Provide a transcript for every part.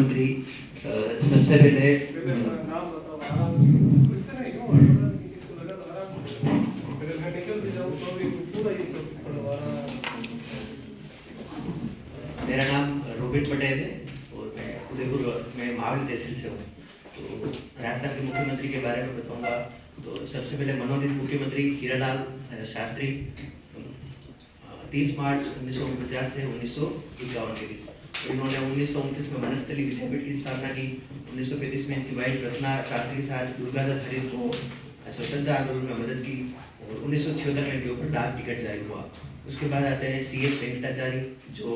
मुख्यमंत्री सबसे पहले मेरा नाम रोबिन पटेल है और मैं उदयपुर में महावीर तहसील से हूँ। तो राजस्थान के मुख्यमंत्री के बारे में बताऊंगा। तो सबसे पहले मनोनीत मुख्यमंत्री हीरालाल शास्त्री 30 मार्च 1949 से 1951 के बीच। तो इन्होंने 1929 में वनस्थली विद्यापीठ की स्थापना की। 1935 में इनकी वाइफ रत्ना शास्त्री के साथ दुर्गादत्त हरीश को स्वतंत्रता आंदोलन में मदद की और 1976 में इनके ऊपर डाक टिकट जारी हुआ। उसके बाद आते हैं CS वेंकटाचारी जो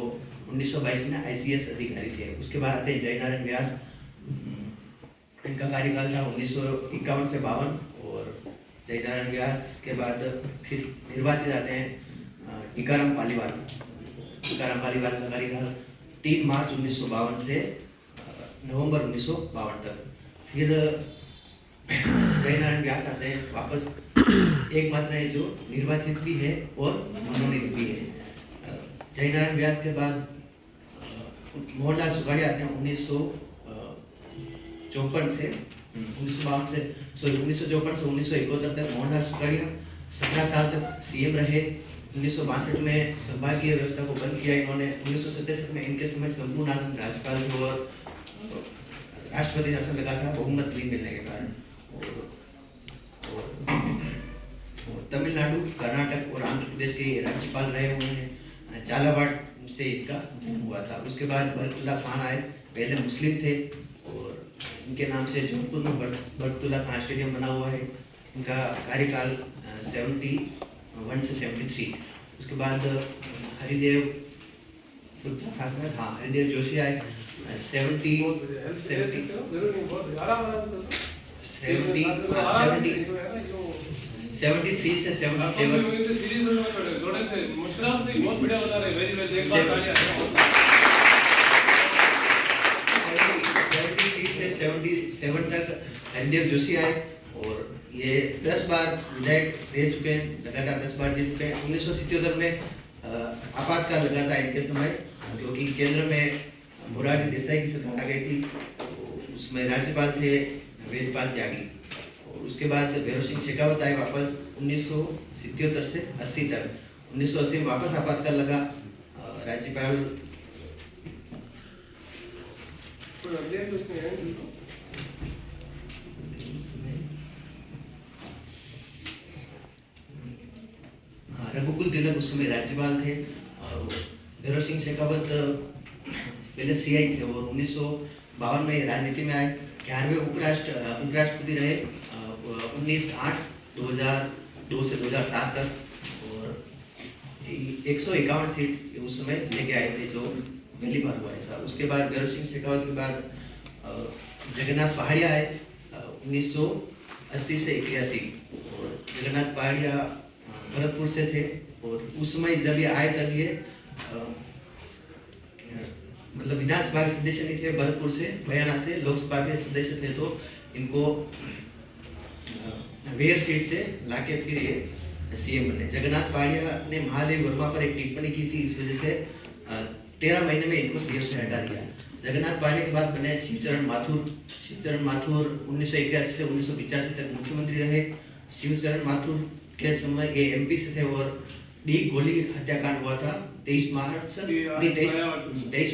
1922 में ICS अधिकारी थे। उसके बाद आते हैं जयनारायण व्यास, इनका कार्यकाल था 1951 से 52। और जयनारायण व्यास के बाद फिर निर्वाचित आते हैं टीकाराम पालीवाल। टीकाराम पालीवाल का कार्यकाल 3 मार्च 1952 से नवंबर 1952 तक। फिर जयनारायण व्यास आते हैं वापस, एकमात्र है जो निर्वाचित भी है और मनोनीत भी है। जयनारायण व्यास के बाद मोहनलाल सुगाड़िया आते हैं 1954 से 1952 से 1971 तक। मोहनलाल सुगाड़िया 17 साल तक CM रहे। 1962 में संभागीय व्यवस्था को बंद किया इन्होंने। 1967 में इनके समय संपूर्ण आनंद राज्यपाल थे और राष्ट्रपति शासन लगा था बहुमत नहीं मिलने के कारण। और तमिलनाडु, कर्नाटक और आंध्र प्रदेश के राज्यपाल रहे हुए हैं। झालावाड़ से इनका जन्म हुआ था। उसके बाद बरकतुल्ला खान आए, पहले मुस्लिम थे और इनके नाम से जोधपुर में बरकतुल्ला खान स्टेडियम बना हुआ है। इनका कार्यकाल 71 से 73। उसके बाद हरिदेव जोशी आए 73 से 77 तक हरिदेव जोशी आए और ये 10 बार विधायक रह चुके हैं, लगातार 10 बार जीत चुके हैं। 1977 में आपातकाल लगा था इनके समय, क्योंकि केंद्र में मोरारजी देसाई की सरकार आ गई थी। तो उसमें राज्यपाल थे वेदपाल त्यागी। और उसके बाद भैरव सिंह शेखावत आए वापस 1977 से 80 तक। 1980 में वापस आपातकाल लगा। राज्यपाल रघुकुल तिलक उस समय राज्यपाल थे। भैरव सिंह शेखावत पहले CI थे और 1952 में राजनीति में आए। 11वें उपराष्ट्रपति रहे 1908-2002 से 2007 तक। और 151 सीट उस समय लेके आए थे, जो पहली बार हुआ ऐसा। उसके बाद भैरव सिंह शेखावत के बाद जगन्नाथ पहाड़िया आए 1980 से 81। और जगन्नाथ पहाड़िया भरतपुर से थे और उस समय जब ये आए तब ये मतलब विधानसभा के सदस्य नहीं थे। भरतपुर से, हरियाणा से लोकसभा के सदस्य थे। तो इनको वेयर सीट से लाके फिर ये CM बने। जगन्नाथ पहाड़िया ने महादेव वर्मा पर एक टिप्पणी की थी, इस वजह से 13 महीने में इनको CM से हटा दिया। जगन्नाथ पहाड़िया के बाद बने शिवचरण माथुर। शिवचरण माथुर 1981 से 1985 तक मुख्यमंत्री रहे। शिवचरण माथुर के समय ये MP से थे और डी गोली हत्याकांड हुआ था 23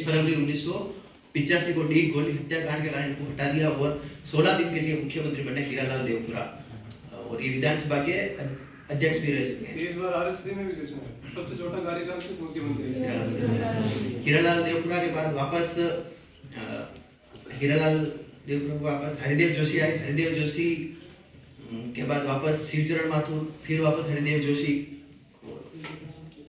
फरवरी 1985 को डी गोली हत्याकांड के कारण इनको हटा दिया और 16 दिन के लिए मुख्यमंत्री बने हीरालाल देवपुरा। और ये विधानसभा के अध्यक्ष भी रह चुके हैं। इस बार RSP में भी सबसे छोटा कार्यकाल किस मुख्यमंत्री है? हीरालाल देवपुरा के बाद वापस हीरालाल देवपुरा को वापस हरिदेव जोशी आए। हरिदेव जोशी के बाद वापस शिवचरण माथुर, फिर वापस हरिदेव जोशी।